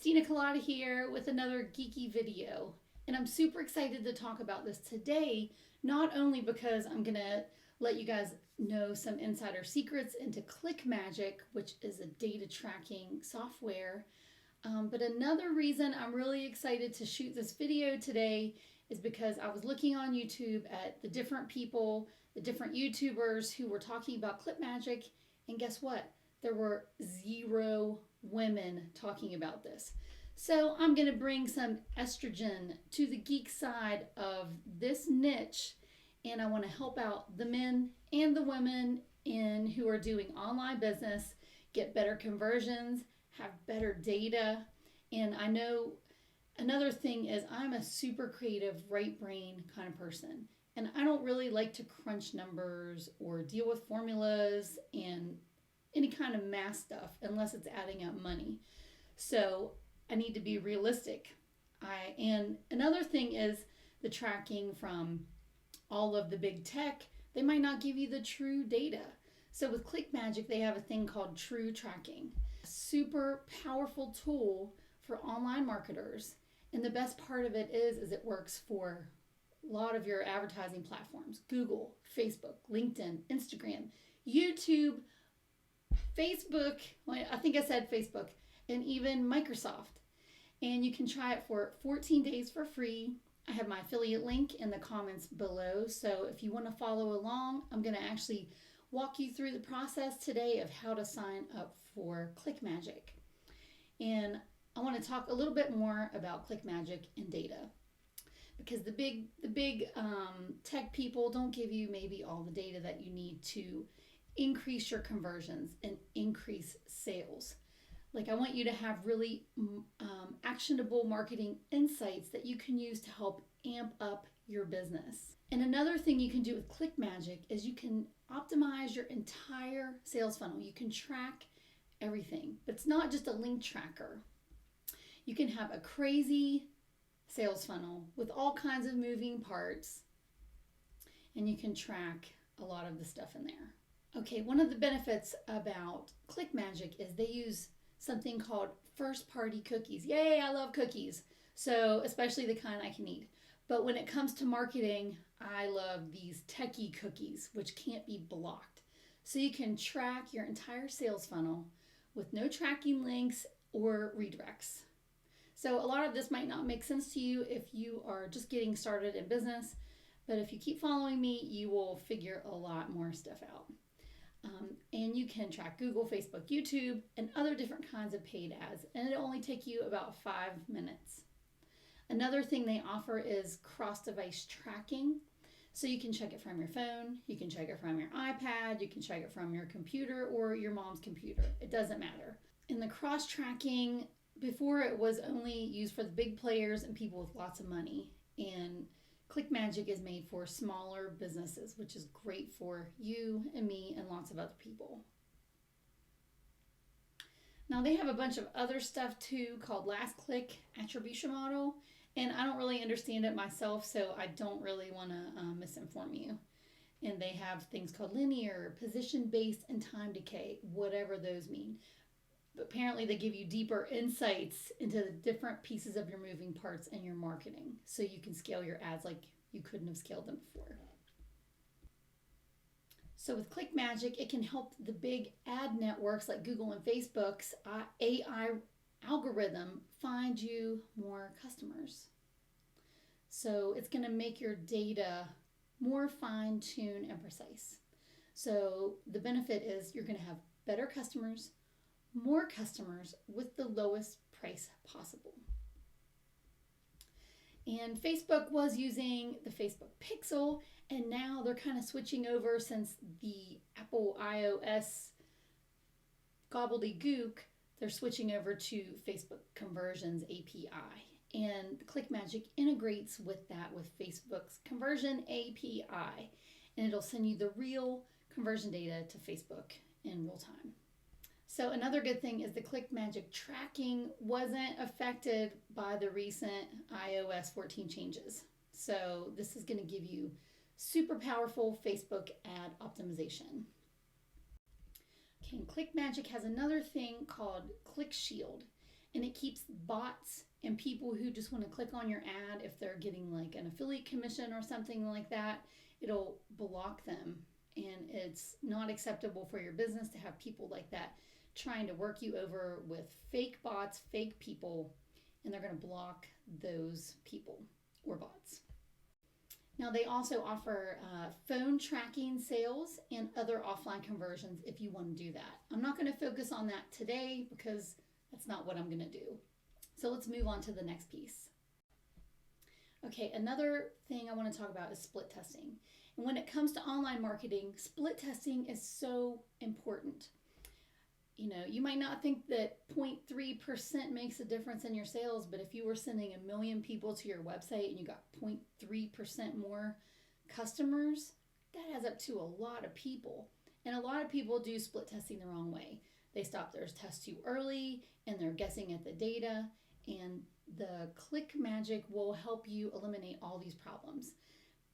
It's Dina Colada here with another geeky video, and I'm super excited to talk about this today, not only because I'm going to let you guys know some insider secrets into Clickmagick, which is a data tracking software, but another reason I'm really excited to shoot this video today is because I was looking on YouTube at the different people, the different YouTubers who were talking about Clickmagick, and guess what? There were 0 women talking about this. So I'm going to bring some estrogen to the geek side of this niche, and I want to help out the men and the women who are doing online business, get better conversions, have better data. And I know another thing is I'm a super creative, right brain kind of person, and I don't really like to crunch numbers or deal with formulas and any kind of math stuff unless it's adding up money. So I need to be realistic. And another thing is the tracking from all of the big tech. They might not give you the true data. So with Clickmagick, they have a thing called True Tracking. A super powerful tool for online marketers. And the best part of it is it works for a lot of your advertising platforms: Google, Facebook, LinkedIn, Instagram, YouTube, Facebook, I think I said Facebook, and even Microsoft. And you can try it for 14 days for free. I have my affiliate link in the comments below. So if you want to follow along, I'm going to actually walk you through the process today of how to sign up for Clickmagick. And I want to talk a little bit more about Clickmagick and data, because the big tech people don't give you maybe all the data that you need to increase your conversions and increase sales. Like, I want you to have really actionable marketing insights that you can use to help amp up your business. And another thing you can do with Clickmagick is you can optimize your entire sales funnel. You can track everything, but it's not just a link tracker. You can have a crazy sales funnel with all kinds of moving parts, and you can track a lot of the stuff in there. Okay, one of the benefits about Clickmagick is they use something called first-party cookies. Yay, I love cookies. So especially the kind I can eat. But when it comes to marketing, I love these techie cookies, which can't be blocked. So you can track your entire sales funnel with no tracking links or redirects. So a lot of this might not make sense to you if you are just getting started in business, but if you keep following me, you will figure a lot more stuff out. And you can track Google, Facebook, YouTube, and other different kinds of paid ads, and it'll only take you about 5 minutes. Another thing they offer is cross-device tracking. So you can check it from your phone, you can check it from your iPad, you can check it from your computer or your mom's computer. It doesn't matter. In the cross-tracking, before it was only used for the big players and people with lots of money. And Clickmagick is made for smaller businesses, which is great for you and me and lots of other people. Now they have a bunch of other stuff too called last click attribution model, and I don't really understand it myself, so I don't really want to misinform you. And they have things called linear, position-based, and time decay, whatever those mean. But apparently they give you deeper insights into the different pieces of your moving parts in your marketing, so you can scale your ads like you couldn't have scaled them before. So with Clickmagick, it can help the big ad networks like Google and Facebook's AI algorithm find you more customers. So it's going to make your data more fine-tuned and precise. So the benefit is you're going to have better customers, more customers with the lowest price possible. And Facebook was using the Facebook Pixel, and now they're kind of switching over since the Apple iOS gobbledygook. They're switching over to Facebook Conversions API. And Clickmagick integrates with that with Facebook's Conversion API. And it'll send you the real conversion data to Facebook in real time. So another good thing is the Clickmagick tracking wasn't affected by the recent iOS 14 changes. So this is going to give you super powerful Facebook ad optimization. Okay, and Clickmagick has another thing called Click Shield. and it keeps bots and people who just want to click on your ad if they're getting like an affiliate commission or something like that. It'll block them, and it's not acceptable for your business to have people like that trying to work you over with fake bots, fake people, and they're going to block those people or bots. Now, they also offer phone tracking sales and other offline conversions if you want to do that. I'm not going to focus on that today because that's not what I'm going to do. So let's move on to the next piece. Okay, another thing I want to talk about is split testing. And when it comes to online marketing, split testing is so important. You know, you might not think that 0.3% makes a difference in your sales, but if you were sending 1 million people to your website and you got 0.3% more customers, that adds up to a lot of people. And a lot of people do split testing the wrong way. They stop their test too early and they're guessing at the data, and the Clickmagick will help you eliminate all these problems.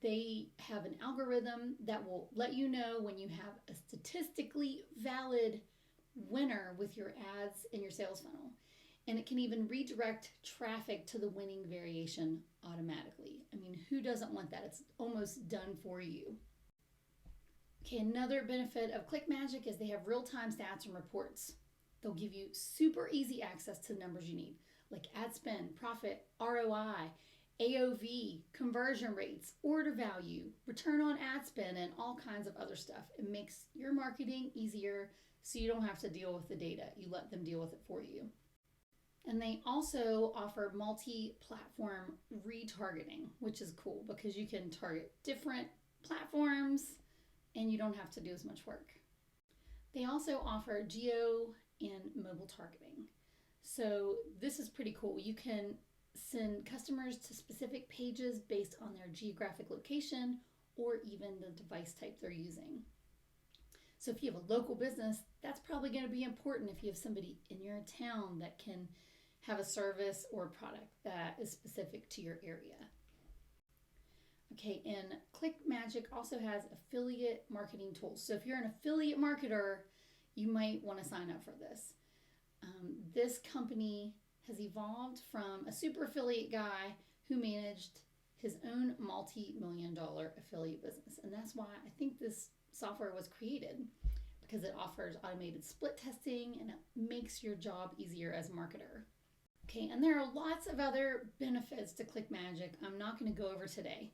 They have an algorithm that will let you know when you have a statistically valid winner with your ads in your sales funnel. And it can even redirect traffic to the winning variation automatically. I mean, who doesn't want that? It's almost done for you. Okay, another benefit of Clickmagick is they have real-time stats and reports. They'll give you super easy access to the numbers you need, like ad spend, profit, ROI, AOV, conversion rates, order value, return on ad spend, and all kinds of other stuff. It makes your marketing easier so you don't have to deal with the data. You let them deal with it for you. And they also offer multi-platform retargeting, which is cool because you can target different platforms and you don't have to do as much work. They also offer geo and mobile targeting. So this is pretty cool. You can send customers to specific pages based on their geographic location or even the device type they're using. So if you have a local business, that's probably going to be important if you have somebody in your town that can have a service or a product that is specific to your area. Okay, and Clickmagick also has affiliate marketing tools. So if you're an affiliate marketer, you might want to sign up for this. This company has evolved from a super affiliate guy who managed his own multi-million-dollar affiliate business. And that's why I think this software was created, because it offers automated split testing and it makes your job easier as a marketer. Okay, and there are lots of other benefits to Clickmagick I'm not going to go over today,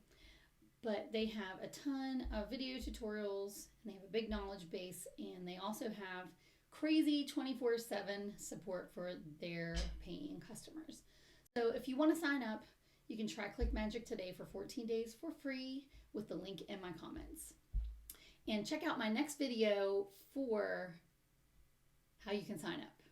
but they have a ton of video tutorials and they have a big knowledge base, and they also have crazy 24/7 support for their paying customers. So if you want to sign up, you can try Clickmagick today for 14 days for free with the link in my comments. And check out my next video for how you can sign up.